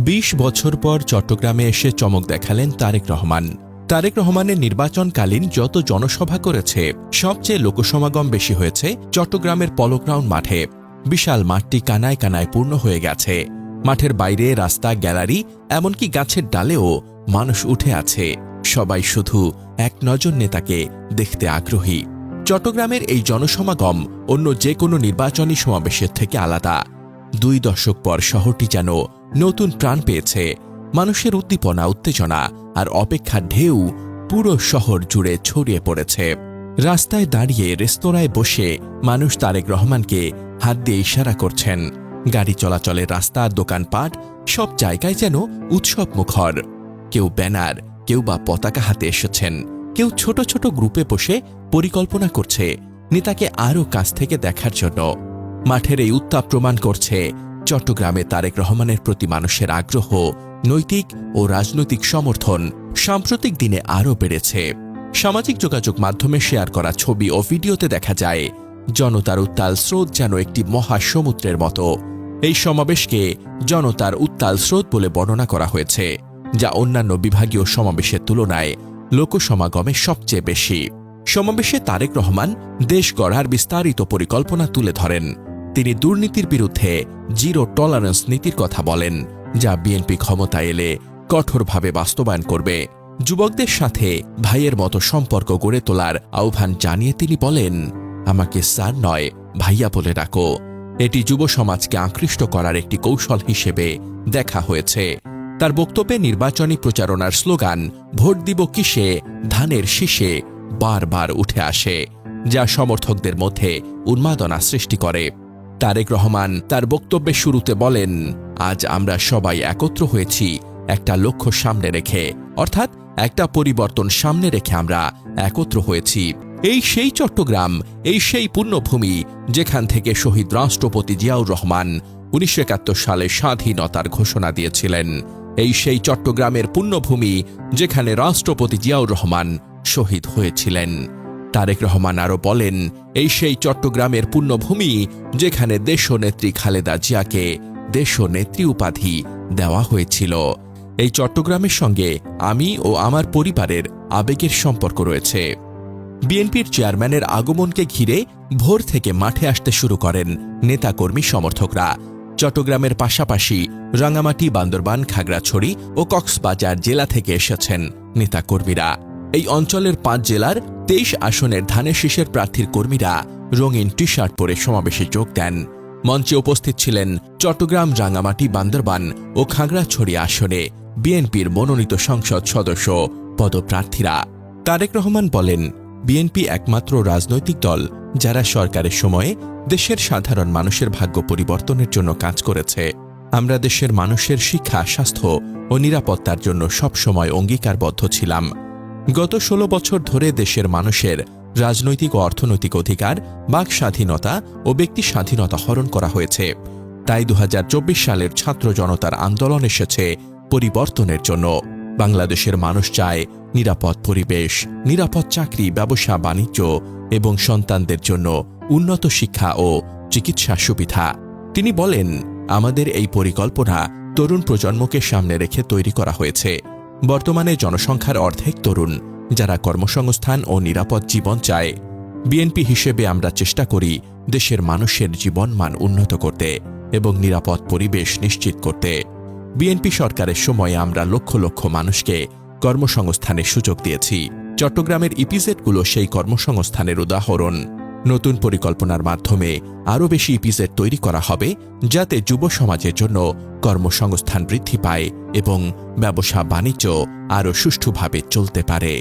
২০ বছর পর চট্টগ্রামে এসে চমক দেখালেন তারেক রহমান। তারেক রহমানের নির্বাচনকালীন যত জনসভা করেছে সবচেয়ে লোকসমাগম বেশি হয়েছে চট্টগ্রামের পলো গ্রাউন্ড মাঠে। বিশাল মাঠটি কানায় কানায় পূর্ণ হয়ে গেছে। মাঠের বাইরে রাস্তা, গ্যালারি, এমনকি গাছের ডালেও মানুষ উঠে আছে। সবাই শুধু এক নজর নেতাকে দেখতে আগ্রহী। চট্টগ্রামের এই জনসমাগম অন্য যে কোনো নির্বাচনী সমাবেশের থেকে আলাদা। 2 দশক পর শহরটি যেন নতুন প্রাণ পেয়েছে। মানুষের উদ্দীপনা, উত্তেজনা আর অপেক্ষার ঢেউ পুরো শহর জুড়ে ছড়িয়ে পড়েছে। রাস্তায় দাঁড়িয়ে, রেস্তোরাঁয় বসে মানুষ তারেক রহমানকে হাত দিয়ে ইশারা করছেন। গাড়ি চলাচলের রাস্তা, দোকানপাট, সব জায়গায় যেন উৎসব মুখর। কেউ ব্যানার, কেউ বা পতাকা হাতে এসেছেন, কেউ ছোট ছোট গ্রুপে বসে পরিকল্পনা করছে নেতাকে আরও কাছ থেকে দেখার জন্য। মাঠের এই উত্তাপ প্রমাণ করছে চট্টগ্রামে তারেক রহমানের প্রতি মানুষের আগ্রহ, নৈতিক ও রাজনৈতিক সমর্থন সাম্প্রতিক দিনে আরও বেড়েছে। সামাজিক যোগাযোগ মাধ্যমে শেয়ার করা ছবি ও ভিডিওতে দেখা যায় জনতার উত্তাল স্রোত যেন একটি মহাসমুদ্রের মতো। এই সমাবেশকে জনতার উত্তাল স্রোত বলে বর্ণনা করা হয়েছে, যা অন্যান্য বিভাগীয় সমাবেশের তুলনায় লোকসমাগমে সবচেয়ে বেশি। সমাবেশে তারেক রহমান দেশ গড়ার বিস্তারিত পরিকল্পনা তুলে ধরেন। তিনি দুর্নীতির বিরুদ্ধে জিরো টলারেন্স নীতির কথা বলেন, যা বিএনপি ক্ষমতায় এলে কঠোরভাবে বাস্তবায়ন করবে। যুবকদের সাথে ভাইয়ের মতো সম্পর্ক গড়ে তোলার আহ্বান জানিয়ে তিনি বলেন, আমাকে স্যার নয়, ভাইয়া বলে ডাকো। এটি যুব সমাজকে আকৃষ্ট করার একটি কৌশল হিসেবে দেখা হয়েছে। তার বক্তব্যে নির্বাচনী প্রচারণার স্লোগান ভোট দিব কিসে, ধানের শীষে বারবার উঠে আসে, যা সমর্থকদের মধ্যে উন্মাদনা সৃষ্টি করে। তারেক রহমান তার বক্তব্যের শুরুতে বলেন, আজ আমরা সবাই একত্র হয়েছি একটা লক্ষ্য সামনে রেখে, অর্থাৎ একটা পরিবর্তন সামনে রেখে আমরা একত্র হয়েছি। এই সেই চট্টগ্রাম, এই সেই পুণ্যভূমি যেখান থেকে শহীদ রাষ্ট্রপতি জিয়াউর রহমান 1971 সালে স্বাধীনতার ঘোষণা দিয়েছিলেন। এই সেই চট্টগ্রামের পুণ্যভূমি যেখানে রাষ্ট্রপতি জিয়াউর রহমান শহীদ হয়েছিলেন। তারেক রহমান আরও বলেন, এই সেই চট্টগ্রামের পুণ্যভূমি যেখানে দেশনেত্রী খালেদা জিয়াকে দেশনেত্রী উপাধি দেওয়া হয়েছিল। এই চট্টগ্রামের সঙ্গে আমি ও আমার পরিবারের আবেগের সম্পর্ক রয়েছে। বিএনপির চেয়ারম্যানের আগমনকে ঘিরে ভোর থেকে মাঠে আসতে শুরু করেন নেতাকর্মী, সমর্থকরা। চট্টগ্রামের পাশাপাশি রাঙামাটি, বান্দরবান, খাগড়াছড়ি ও কক্সবাজার জেলা থেকে এসেছেন নেতাকর্মীরা। এই অঞ্চলের 5 জেলার 23 আসনের ধানের শীষের প্রার্থীর কর্মীরা রঙিন টি শার্ট পরে সমাবেশে যোগ দেন। মঞ্চে উপস্থিত ছিলেন চট্টগ্রাম, রাঙামাটি, বান্দরবান ও খাগড়াছড়ি আসনে বিএনপির মনোনীত সংসদ সদস্য পদপ্রার্থীরা। তারেক রহমান বলেন, বিএনপি একমাত্র রাজনৈতিক দল যারা সরকারের সময়ে দেশের সাধারণ মানুষের ভাগ্য পরিবর্তনের জন্য কাজ করেছে। আমরা দেশের মানুষের শিক্ষা, স্বাস্থ্য ও নিরাপত্তার জন্য সবসময় অঙ্গীকারবদ্ধ ছিলাম। গত 16 বছর ধরে দেশের মানুষের রাজনৈতিক ও অর্থনৈতিক অধিকার, বাক স্বাধীনতা ও ব্যক্তি স্বাধীনতা হরণ করা হয়েছে। তাই 2024 সালের ছাত্র জনতার আন্দোলন এসেছে পরিবর্তনের জন্য। বাংলাদেশের মানুষ চায় নিরাপদ পরিবেশ, নিরাপদ চাকরি, ব্যবসা বাণিজ্য এবং সন্তানদের জন্য উন্নত শিক্ষা ও চিকিৎসা সুবিধা। তিনি বলেন, আমাদের এই পরিকল্পনা তরুণ প্রজন্মকে সামনে রেখে তৈরি করা হয়েছে। বর্তমানে জনসংখ্যার অর্ধেক তরুণ, যারা কর্মসংস্থান ও নিরাপদ জীবন চায়। বিএনপি হিসেবে আমরা চেষ্টা করি দেশের মানুষের জীবনমান উন্নত করতে এবং নিরাপদ পরিবেশ নিশ্চিত করতে। বিএনপি সরকারের সময়ে আমরা লক্ষ লক্ষ মানুষকে কর্মসংস্থানের সুযোগ দিয়েছি। চট্টগ্রামের ইপিজেডগুলো সেই কর্মসংস্থানের উদাহরণ। নতুন পরিকল্পনার মাধ্যমে আরও বেশি ইপিজেড তৈরি করা হবে, যাতে যুব সমাজের জন্য কর্মসংস্থান বৃদ্ধি পায় এবং ব্যবসা বাণিজ্য আরও সুষ্ঠুভাবে চলতে পারে।